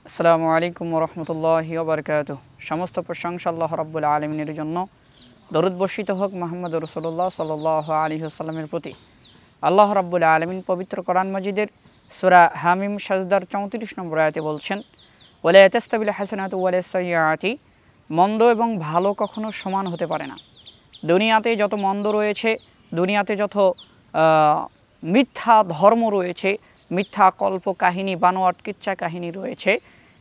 আসসালামু আলাইকুম ওরহমতুল্লাহি ওবরকাতুহ। সমস্ত প্রশংসা আল্লাহ রাব্বুল আলামিনের জন্য। দরুদ বর্ষিত হোক মুহাম্মদ রাসূলুল্লাহ সাল্লাল্লাহু আলাইহি ওয়াসাল্লামের প্রতি। আল্লাহ রাব্বুল আলামিন পবিত্র কোরআন মাজিদের সূরা হামিম সাজদার 34 নম্বর আয়াতে বলছেন, ওয়ালা তাস্তাবিল হাসানাতু ওয়ালা সাইয়্যাতি, মন্দ এবং ভালো কখনো সমান হতে পারে না। দুনিয়াতে যত মন্দ রয়েছে, দুনিয়াতে যত মিথ্যা ধর্ম রয়েছে, মিথ্যা কল্প কাহিনী, বানোয়াট কিচ্ছা কাহিনী রয়েছে,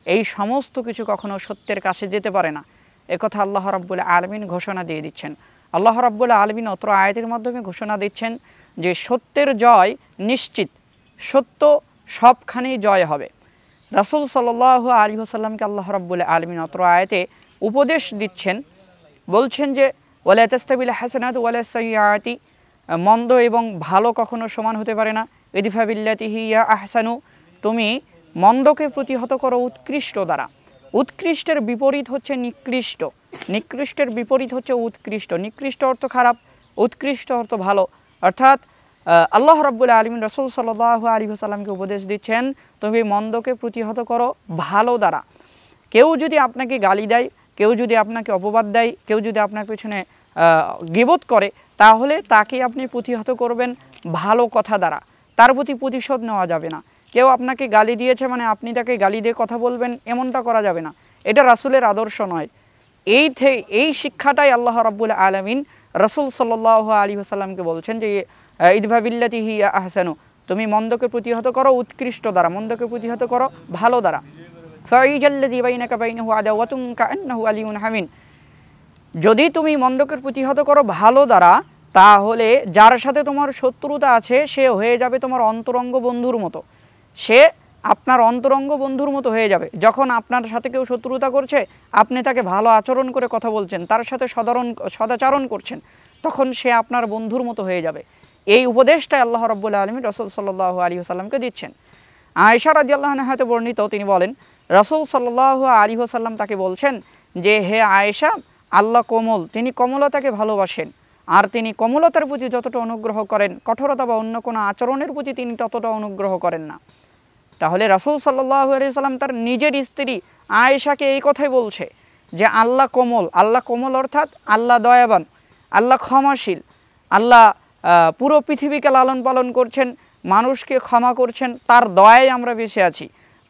এই সমস্ত কিছু কখনো সত্যের কাছে যেতে পারে না। একথা আল্লাহ রাব্বুল আলামিন ঘোষণা দিয়ে দিচ্ছেন। আল্লাহ রাব্বুল আলামিন অত্র আয়াতের মাধ্যমে ঘোষণা দিচ্ছেন যে সত্যের জয় নিশ্চিত, সত্য সবখানেই জয় হবে। রাসূল সাল্লাল্লাহু আলাইহি ওয়াসাল্লামকে আল্লাহ রাব্বুল আলামিন অত্র আয়াতে উপদেশ দিচ্ছেন, বলছেন যে ওয়ালা তাস্তাবিল হাসানাতু ওয়ালা সাইয়্যাতি, মন্দ এবং ভালো কখনো সমান হতে পারে না। ইদফা বিল্লাতি হিয়া আহসানু, তুমি মন্দকে প্রতিহত করো উৎকৃষ্ট দ্বারা। উৎকৃষ্টের বিপরীত হচ্ছে নিকৃষ্ট, নিকৃষ্টের বিপরীত হচ্ছে উৎকৃষ্ট। নিকৃষ্ট অর্থ খারাপ, উৎকৃষ্ট অর্থ ভালো। অর্থাৎ আল্লাহ রাব্বুল আলামিন রাসূল সাল্লাল্লাহু আলাইহি ওয়াসাল্লামকে উপদেশ দিচ্ছেন, তুমি মন্দকে প্রতিহত করো ভালো দ্বারা। কেউ যদি আপনাকে গালি দেয়, কেউ যদি আপনাকে অপবাদ দেয়, কেউ যদি আপনার পেছনে গীবত করে, তাহলে তাকে আপনি প্রতিহত করবেন ভালো কথা দ্বারা। তার প্রতি প্রতিশোধ নেওয়া যাবে না। কেউ আপনাকে গালি দিয়েছে মানে আপনি তাকে গালি দিয়ে কথা বলবেন, এমনটা করা যাবে না। এটা রাসূলের আদর্শ নয়। এই শিক্ষাটাই আল্লাহ রাব্বুল আলামিন রাসূল সাল্লাল্লাহু আলাইহি ওয়াসাল্লামকে বলছেন যে ইদফা বিল্লাতি হিয়া আহসানু, তুমি মন্দকে প্রতিহত করো উৎকৃষ্ট দ্বারা, মন্দকে প্রতিহত করো ভালো দ্বারা। ফাইজাল্লাযী বাইনাকা বাইনাহু আদাওয়াতুন কাআন্নাহু আলিয়্যুন হামিন, যদি তুমি মন্দকে প্রতিহত করো ভালো দ্বারা, তাহলে যার সাথে তোমার শত্রুতা আছে সে হয়ে যাবে তোমার অন্তরঙ্গ বন্ধুর মতো। সে আপনার অন্তরঙ্গ বন্ধুর মতো হয়ে যাবে। যখন আপনার সাথে কেউ শত্রুতা করছে, আপনি তাকে ভালো আচরণ করে কথা বলছেন, তার সাথে সদাচরণ করছেন, তখন সে আপনার বন্ধুর মতো হয়ে যাবে। এই উপদেশটাই আল্লাহ রাব্বুল আলামিন রাসূল সাল্লাল্লাহু আলাইহি ওয়াসাল্লামকে দিচ্ছেন। আয়েশা রাদিয়াল্লাহু আনহা হতে বর্ণিত, তিনি বলেন রাসূল সাল্লাল্লাহু আলাইহি ওয়াসাল্লাম তাকে বলছেন যে, হে আয়েশা, আল্লাহ কোমল, তিনি কোমলতাকে ভালোবাসেন। আর তিনি কোমলতার প্রতি যতটা অনুগ্রহ করেন, কঠোরতা বা অন্য কোনো আচরণের প্রতি তিনি ততটা অনুগ্রহ করেন না। তাহলে রাসূল সাল্লাল্লাহু আলাইহি ওয়াসাল্লাম তার নিজের স্ত্রী আয়েশাকে এই কথাই বলছে যে আল্লাহ কোমল। আল্লাহ কোমল অর্থাৎ আল্লাহ দয়াবান, আল্লাহ ক্ষমাশীল, আল্লাহ পুরো পৃথিবীকে লালন পালন করছেন, মানুষকে ক্ষমা করছেন, তার দয়ায় আমরা বেঁচে আছি।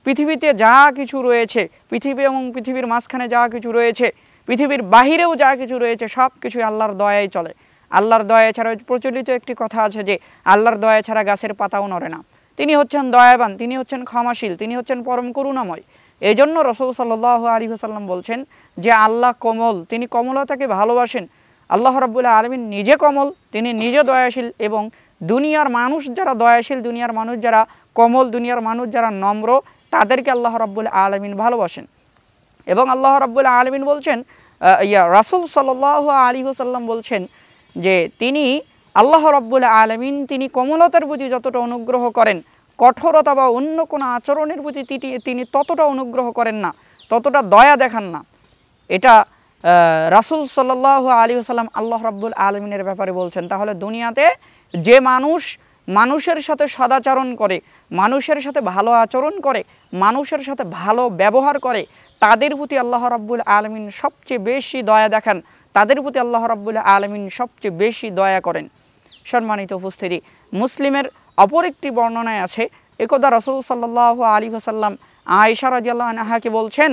পৃথিবীতে যা কিছু রয়েছে, পৃথিবী এবং পৃথিবীর মাঝখানে যা কিছু রয়েছে, পৃথিবীর বাহিরেও যা কিছু রয়েছে, সব কিছুই আল্লাহর দয়ায় চলে। আল্লাহর দয়া ছাড়া প্রচলিত একটি কথা আছে যে আল্লাহর দয়া ছাড়া গাছের পাতাও নড়ে না। তিনি হচ্ছেন দয়াবান, তিনি হচ্ছেন ক্ষমাশীল, তিনি হচ্ছেন পরম করুণাময়। এই জন্য রাসূল সাল্লাল্লাহু আলাইহি ওয়াসাল্লাম বলছেন যে আল্লাহ কোমল, তিনি কোমলতাকে ভালোবাসেন। আল্লাহ রাব্বুল আলামিন নিজে কোমল, তিনি নিজে দয়াশীল, এবং দুনিয়ার মানুষ যারা দয়াশীল, দুনিয়ার মানুষ যারা কোমল, দুনিয়ার মানুষ যারা নম্র, তাদেরকে আল্লাহ রাব্বুল আলামিন ভালোবাসেন। এবং আল্লাহ রাব্বুল আলামিন বলছেন, রাসূল সাল্লাল্লাহু আলাইহি ওয়াসাল্লাম বলছেন যে তিনি আল্লাহ রাব্বুল আলামিন তিনি কোমলতার প্রতি যতটা অনুগ্রহ করেন, কঠোরতা বা অন্য কোনো আচরণের প্রতি তিনি ততটা অনুগ্রহ করেন না, ততটা দয়া দেখান না। এটা রাসূল সাল্লাল্লাহু আলাইহি ওয়াসাল্লাম আল্লাহ রাব্বুল আলামিনের ব্যাপারে বলছেন। তাহলে দুনিয়াতে যে মানুষ মানুষের সাথে সদাচরণ করে, মানুষের সাথে ভালো আচরণ করে, মানুষের সাথে ভালো ব্যবহার করে, তাদের প্রতি আল্লাহ রাব্বুল আলামিন সবচেয়ে বেশি দয়া দেখান, তাদের প্রতি আল্লাহ রাব্বুল আলামিন সবচেয়ে বেশি দয়া করেন। সম্মানিত উপস্থিতি, মুসলিমের অপর একটি বর্ণনায় আছে, একদা রাসূল সাল্লাল্লাহু আলাইহি ওয়াসাল্লাম আয়েশা রাদিয়াল্লাহু আনহাকে বলছেন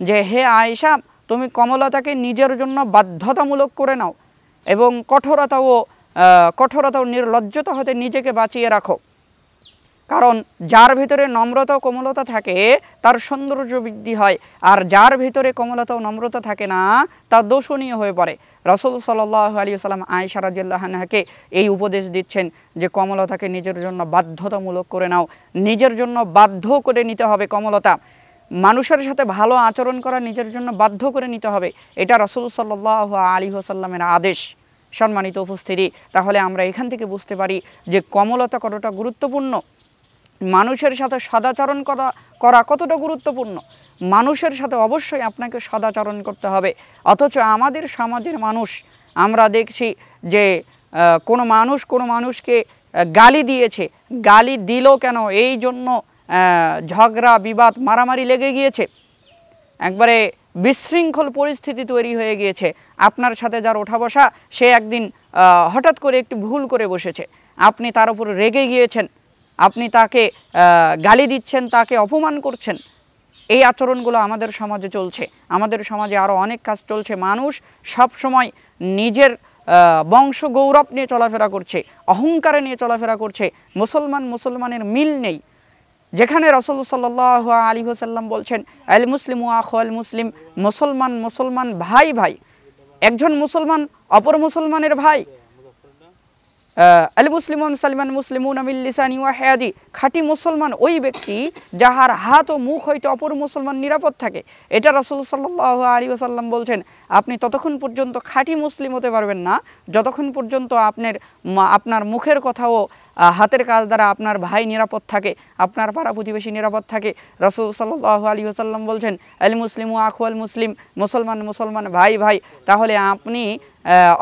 যে হে আয়েশা, তুমি কোমলতাকে নিজের জন্য বাধ্যতামূলক করে নাও এবং কঠোরতা ও নির্লজ্জতা হতে নিজেকে বাঁচিয়ে রাখো। কারণ যার ভিতরে নম্রতা ও কোমলতা থাকে তার সৌন্দর্য বৃদ্ধি হয়, আর যার ভিতরে কোমলতা ও নম্রতা থাকে না তার দোষণীয় হয়ে পড়ে। রাসূল সাল্লাল্লাহু আলাইহি ওয়াসাল্লাম আয়েশা রাদিয়াল্লাহু আনহাকে এই উপদেশ দিচ্ছেন যে কোমলতাকে নিজের জন্য বাধ্যতামূলক করে নাও, নিজের জন্য বাধ্য করে নিতে হবে কোমলতা। মানুষের সাথে ভালো আচরণ করা নিজের জন্য বাধ্য করে নিতে হবে, এটা রাসূল সাল্লাল্লাহু আলাইহি ওয়াসাল্লামের আদেশ। সম্মানিত উপস্থিতি, তাহলে আমরা এখান থেকে বুঝতে পারি যে কোমলতা কতটা গুরুত্বপূর্ণ, মানুষের সাথে সদাচরণ করা কতটা গুরুত্বপূর্ণ। মানুষের সাথে অবশ্যই আপনাকে সদাচরণ করতে হবে। অথচ আমাদের সমাজের মানুষ, আমরা দেখছি যে কোনো মানুষকে গালি দিয়েছে, গালি দিল কেন, এই জন্য ঝগড়া বিবাদ মারামারি লেগে গিয়েছে, একবারে বিশৃঙ্খল পরিস্থিতি তৈরি হয়ে গিয়েছে। আপনার সাথে যার ওঠা বসা, সে একদিন হঠাৎ করে একটু ভুল করে বসেছে, আপনি তার উপর রেগে গিয়েছেন, আপনি তাকে গালি দিচ্ছেন, তাকে অপমান করছেন। এই আচরণগুলো আমাদের সমাজে চলছে। আমাদের সমাজে আরও অনেক কাজ চলছে। মানুষ সব সময় নিজের বংশ গৌরব নিয়ে চলাফেরা করছে, অহংকারে নিয়ে চলাফেরা করছে। মুসলমানের মিল নেই। যেখানে রাসূল সাল্লাল্লাহু আলাইহি ওয়াসাল্লাম বলছেন, আল মুসলিমু আখুল মুসলিম, মুসলমান ভাই ভাই, একজন মুসলমান অপর মুসলমানের ভাই। আল মুসলিমুন সালমান মুসলিমুন মিন লিসানি ওয়া হায়াদি, খাঁটি মুসলমান ওই ব্যক্তি যাহার হাত ও মুখ হইতে অপর মুসলমান নিরাপদ থাকে। এটা রাসূল সাল্লাল্লাহু আলাইহি ওয়াসাল্লাম বলছেন। আপনি ততক্ষণ পর্যন্ত খাঁটি মুসলিম হতে পারবেন না যতক্ষণ পর্যন্ত আপনার মুখের কথাও হাতের কাজ দ্বারা আপনার ভাই নিরাপদ থাকে, আপনার পাড়া প্রতিবেশী নিরাপদ থাকে। রাসূল সাল্লাল্লাহু আলাইহি ওয়াসাল্লাম বলছেন, আল মুসলিমু আখুল মুসলিম, মুসলমান ভাই ভাই। তাহলে আপনি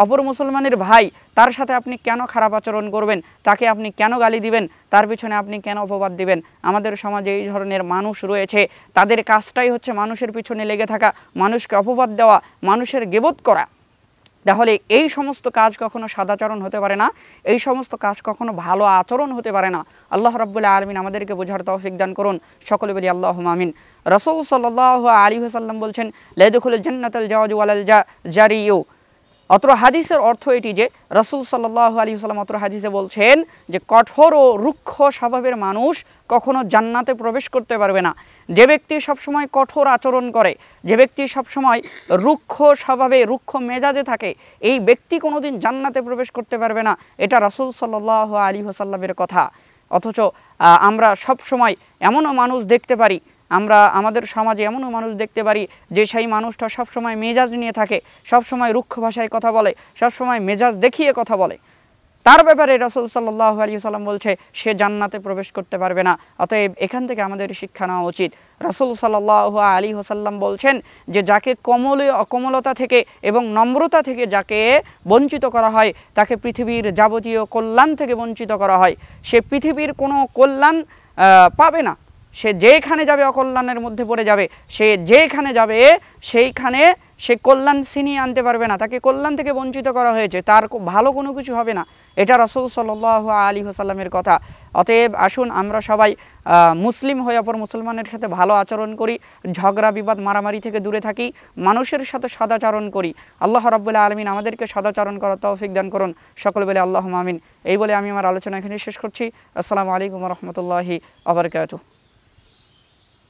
অপর মুসলমানের ভাই, তার সাথে আপনি কেন খারাপ আচরণ করবেন? তাকে আপনি কেন গালি দিবেন? তার পিছনে আপনি কেন অপবাদ দিবেন? আমাদের সমাজে এই ধরনের মানুষ রয়েছে, তাদের কাজটাই হচ্ছে মানুষের পিছনে লেগে থাকা, মানুষকে অপবাদ দেওয়া, মানুষের গীবত করা। তাহলে এই সমস্ত কাজ কখনো সদাচরণ হতে পারে না, এই সমস্ত কাজ কখনো ভালো আচরণ হতে পারে না। আল্লাহ রাব্বুল আলামিন আমাদেরকে বোঝার তৌফিক দান করুন। সকলে বলি আল্লাহুম্মা আমিন। রাসূল সাল্লাল্লাহু আলাইহি ওয়াসাল্লাম বলছেন, লা ইয়াদখুলুল জান্নাতাল জাওয়াজু ওয়ালাল জারিয়ু। অত্র হাদিসের অর্থ এটি যে রাসূল সাল্লাল্লাহু আলাইহি ওয়াসাল্লাম অত্র হাদিসে বলছেন যে কঠোর ও রুক্ষ স্বভাবের মানুষ কখনো জান্নাতে প্রবেশ করতে পারবে না। যে ব্যক্তি সবসময় কঠোর আচরণ করে, যে ব্যক্তি সবসময় রুক্ষ স্বভাবে রুক্ষ মেজাজে থাকে, এই ব্যক্তি কোনোদিন জান্নাতে প্রবেশ করতে পারবে না। এটা রাসূল সাল্লাল্লাহু আলাইহি ওয়াসাল্লামের কথা। অথচ আমরা সব সময় এমনও মানুষ দেখতে পারি, আমরা আমাদের সমাজে এমনও মানুষ দেখতে পারি যে সেই মানুষটা সবসময় মেজাজ নিয়ে থাকে, সবসময় রুক্ষ ভাষায় কথা বলে, সবসময় মেজাজ দেখিয়ে কথা বলে। তার ব্যাপারে রাসূল সাল্লাল্লাহু আলাইহি ওয়াসাল্লাম বলছে সে জান্নাতে প্রবেশ করতে পারবে না। অতএব এখান থেকে আমাদের শিক্ষা নেওয়া উচিত। রাসূল সাল্লাল্লাহু আলাইহি ওয়াসাল্লাম বলছেন যে যাকে কোমলতা থেকে এবং নম্রতা থেকে যাকে বঞ্চিত করা হয়, তাকে পৃথিবীর যাবতীয় কল্যাণ থেকে বঞ্চিত করা হয়। সে পৃথিবীর কোনো কল্যাণ পাবে না। সে যেখানে যাবে অকল্যাণের মধ্যে পড়ে যাবে, সে যেখানে যাবে সেইখানে সে কল্যাণ ছিনিয়ে আনতে পারবে না, তাকে কল্যাণ থেকে বঞ্চিত করা হয়েছে, তার ভালো কোনো কিছু হবে না। এটা রাসূল সাল্লাল্লাহু আলাইহি ওয়াসাল্লামের কথা। অতএব আসুন আমরা সবাই মুসলিম হয়ে অপর মুসলমানের সাথে ভালো আচরণ করি, ঝগড়া বিবাদ মারামারি থেকে দূরে থাকি, মানুষের সাথে সদাচরণ করি। আল্লাহ রাব্বুল আলামিন আমাদেরকে সদাচরণ করার তৌফিক দান করুন। সকলে বলে আল্লাহুম্মা আমিন। এই বলে আমি আমার আলোচনা এখানে শেষ করছি। আসসালামু আলাইকুম ওয়া রাহমাতুল্লাহি ওয়া বারাকাতুহু।